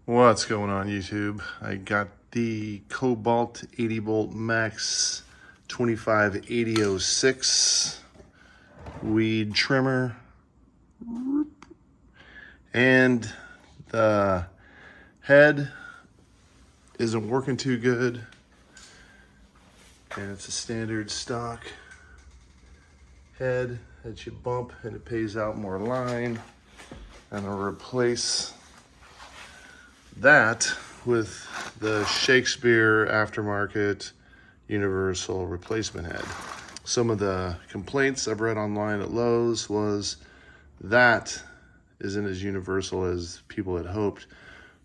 What's going on YouTube? I got the Kobalt 80 volt max 258006 weed trimmer, and the head isn't working too good, and it's a standard stock head that you bump and it pays out more line, and I'll replace that with the Shakespeare aftermarket Universal replacement head. Some of the complaints I've read online at Lowe's was that isn't as universal as people had hoped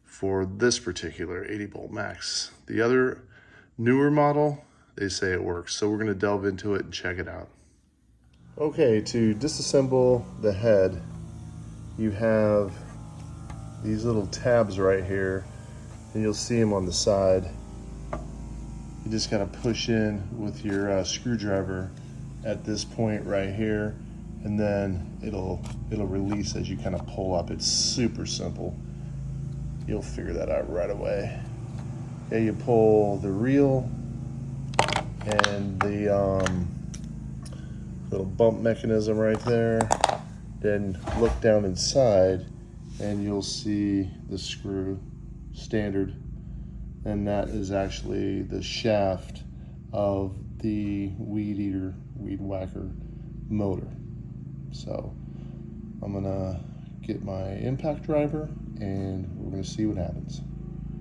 for this particular 80 volt max. The other newer model, they say it works, so we're going to delve into it and check it out. Okay, to disassemble the head, you have these little tabs right here, and you'll see them on the side. You just gotta push in with your screwdriver at this point right here, and then it'll release as you kind of pull up. It's super simple. You'll figure that out right away. Okay, you pull the reel and the little bump mechanism right there. Then look down inside, and you'll see the screw standard, and that is actually the shaft of the weed whacker motor. So I'm gonna get my impact driver and we're gonna see what happens.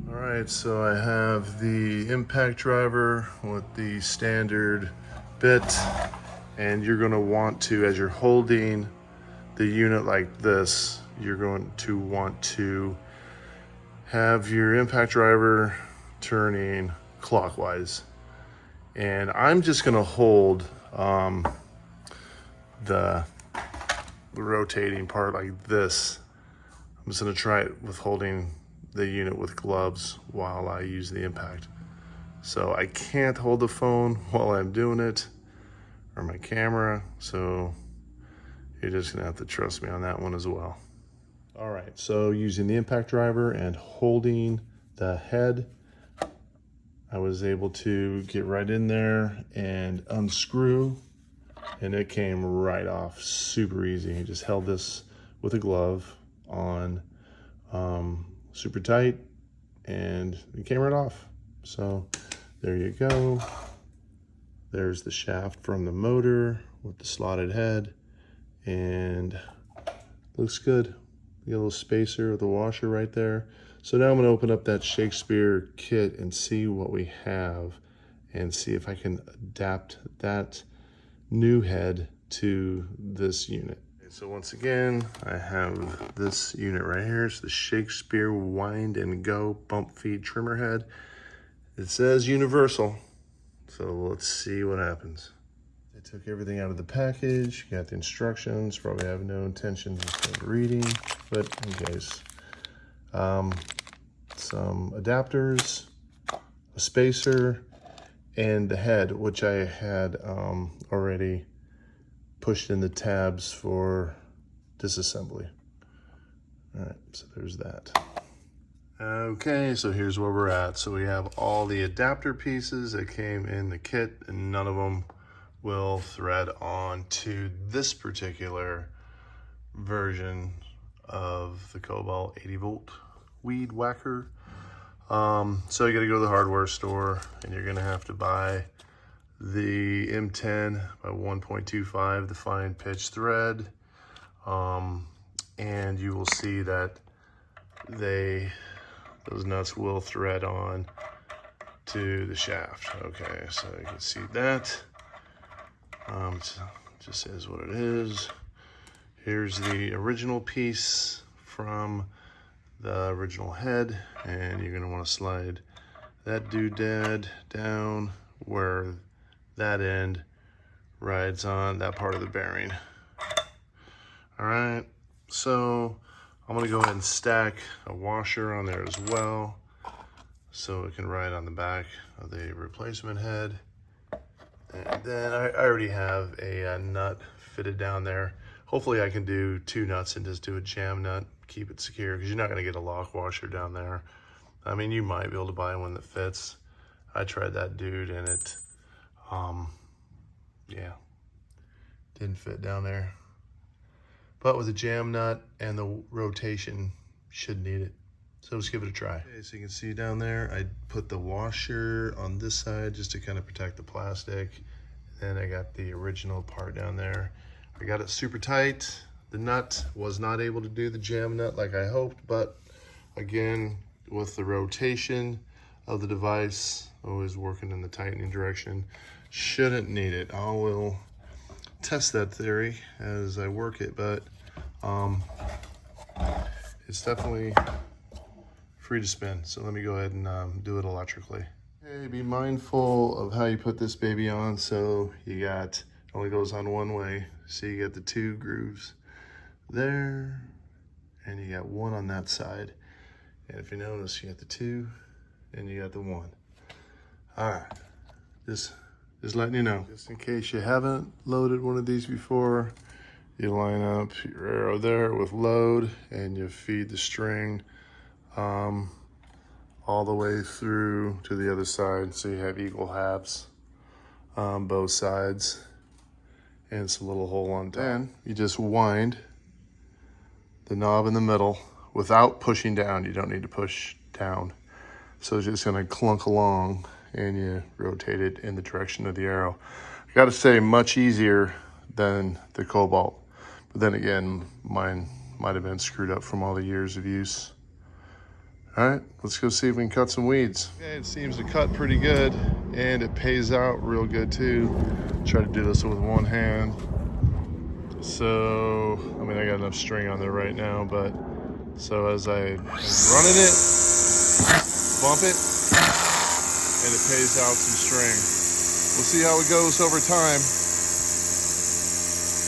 All right, so I have the impact driver with the standard bit, and you're gonna want to, as you're holding the unit like this, you're going to want to have your impact driver turning clockwise. And I'm just gonna hold the rotating part like this. I'm just gonna try it with holding the unit with gloves while I use the impact. So I can't hold the phone while I'm doing it, or my camera, so you're just gonna have to trust me on that one as well. All right, so using the impact driver and holding the head, I was able to get right in there and unscrew, and it came right off super easy. I just held this with a glove on super tight, and it came right off. So there you go. There's the shaft from the motor with the slotted head, and looks good. You got a little spacer with the washer right there. So now I'm gonna open up that Shakespeare kit and see what we have, and see if I can adapt that new head to this unit. So once again, I have this unit right here. It's the Shakespeare Wind and Go bump feed trimmer head. It says Universal, so let's see what happens. I took everything out of the package, got the instructions, probably have no intention of reading, but in case. Some adapters, a spacer, and the head, which I had already pushed in the tabs for disassembly. All right, so there's that. Okay, so here's where we're at. So we have all the adapter pieces that came in the kit, and none of them will thread on to this particular version of the Kobalt 80 volt weed whacker. So you gotta go to the hardware store, and you're gonna have to buy the M10 by 1.25, the fine pitch thread. And you will see that those nuts will thread on to the shaft. Okay, so you can see that. It just is what it is. Here's the original piece from the original head, and you're gonna wanna slide that doodad down where that end rides on that part of the bearing. All right, so I'm gonna go ahead and stack a washer on there as well, so it can ride on the back of the replacement head. And then I already have a nut fitted down there. Hopefully I can do 2 nuts and just do a jam nut, keep it secure, because you're not gonna get a lock washer down there. I mean, you might be able to buy one that fits. I tried that dude and it, yeah, didn't fit down there. But with a jam nut and the rotation, shouldn't need it. So let's give it a try. Okay, so you can see down there, I put the washer on this side just to kind of protect the plastic. Then I got the original part down there. I got it super tight. The nut was not able to do the jam nut like I hoped, but again, with the rotation of the device, always working in the tightening direction, shouldn't need it. I will test that theory as I work it, but it's definitely free to spin. So let me go ahead and do it electrically. Okay, be mindful of how you put this baby on. So you got, only goes on one way. So you got the 2 grooves there, and you got 1 on that side. And if you notice, you got the 2 and you got the 1. All right, just letting you know. Just in case you haven't loaded one of these before, you line up your arrow there with load and you feed the string all the way through to the other side. So you have equal halves on both sides. And it's a little hole on top. Then you just wind the knob in the middle without pushing down. You don't need to push down. So it's just gonna clunk along and you rotate it in the direction of the arrow. I gotta say, much easier than the Kobalt. But then again, mine might have been screwed up from all the years of use. All right, let's go see if we can cut some weeds. Okay, it seems to cut pretty good and it pays out real good too. Try to do this with one hand. So, I mean, I got enough string on there right now, but so as I'm running it, bump it, and it pays out some string. We'll see how it goes over time.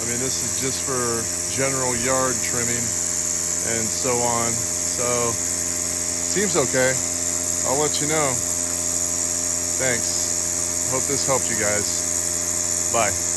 I mean, this is just for general yard trimming and so on. So, seems okay. I'll let you know. Thanks. Hope this helped you guys. Bye.